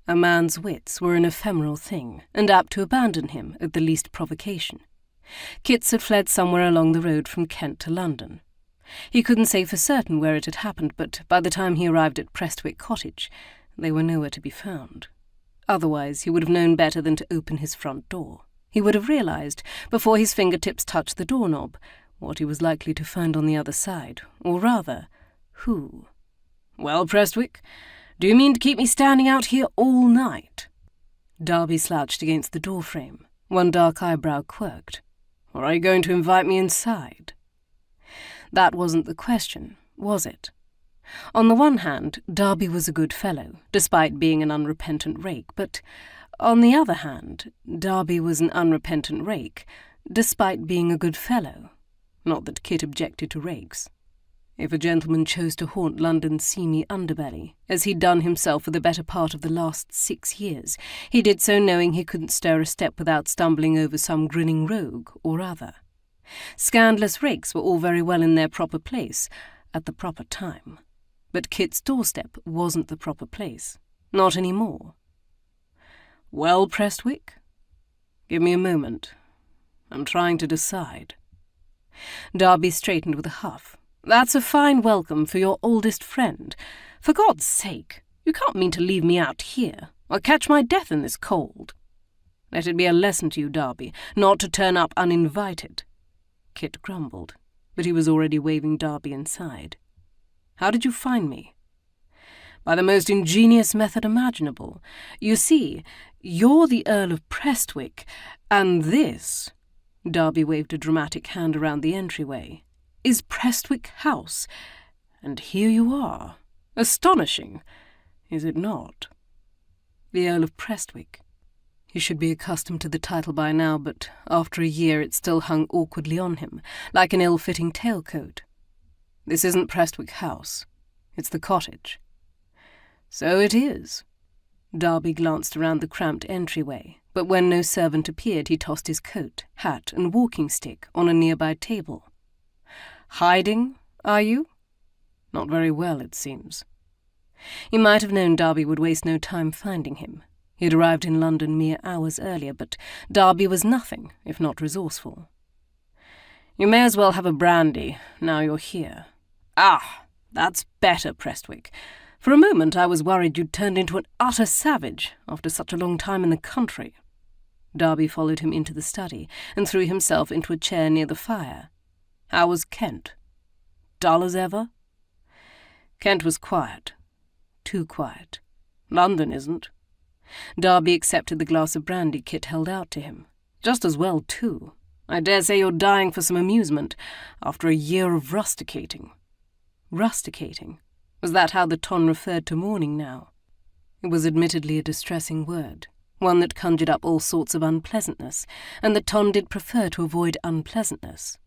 A man's wits were an ephemeral thing, and apt to abandon him at the least provocation. Kit's had fled somewhere along the road from Kent to London. He couldn't say for certain where it had happened, but by the time he arrived at Prestwick Cottage, they were nowhere to be found. Otherwise, he would have known better than to open his front door. He would have realized, before his fingertips touched the doorknob, what he was likely to find on the other side, or rather, who. "Well, Prestwick, do you mean to keep me standing out here all night?" Darby slouched against the doorframe. One dark eyebrow quirked. "Or are you going to invite me inside?" That wasn't the question, was it? On the one hand, Darby was a good fellow, despite being an unrepentant rake, but on the other hand, Darby was an unrepentant rake, despite being a good fellow. Not that Kit objected to rakes. If a gentleman chose to haunt London's seamy underbelly, as he'd done himself for the better part of the last 6 years, he did so knowing he couldn't stir a step without stumbling over some grinning rogue or other. Scandalous rakes were all very well in their proper place, at the proper time. But Kit's doorstep wasn't the proper place. Not any more. "Well, Prestwick? Give me a moment. I'm trying to decide." Darby straightened with a huff. "That's a fine welcome for your oldest friend. For God's sake, you can't mean to leave me out here. I'll catch my death in this cold. Let it be a lesson to you, Darby, not to turn up uninvited." Kit grumbled, but he was already waving Darby inside. "How did you find me?" "By the most ingenious method imaginable. You see, you're the Earl of Prestwick, and this," Darby waved a dramatic hand around the entryway, "is Prestwick House, and here you are. Astonishing, is it not?" The Earl of Prestwick. He should be accustomed to the title by now, but after a year it still hung awkwardly on him, like an ill-fitting tailcoat. "This isn't Prestwick House. It's the cottage." "So it is." Darby glanced around the cramped entryway, but when no servant appeared he tossed his coat, hat, and walking stick on a nearby table. "Hiding, are you? Not very well, it seems." He might have known Darby would waste no time finding him. He had arrived in London mere hours earlier, but Darby was nothing if not resourceful. "You may as well have a brandy, now you're here." "Ah, that's better, Prestwick. For a moment I was worried you'd turned into an utter savage after such a long time in the country." Darby followed him into the study and threw himself into a chair near the fire. "How was Kent? Dull as ever?" "Kent was quiet. Too quiet. London isn't." Darby accepted the glass of brandy Kit held out to him. "Just as well, too. I dare say you're dying for some amusement after a year of rusticating." Rusticating? Was that how the ton referred to mourning now? It was admittedly a distressing word, one that conjured up all sorts of unpleasantness, and the ton did prefer to avoid unpleasantness.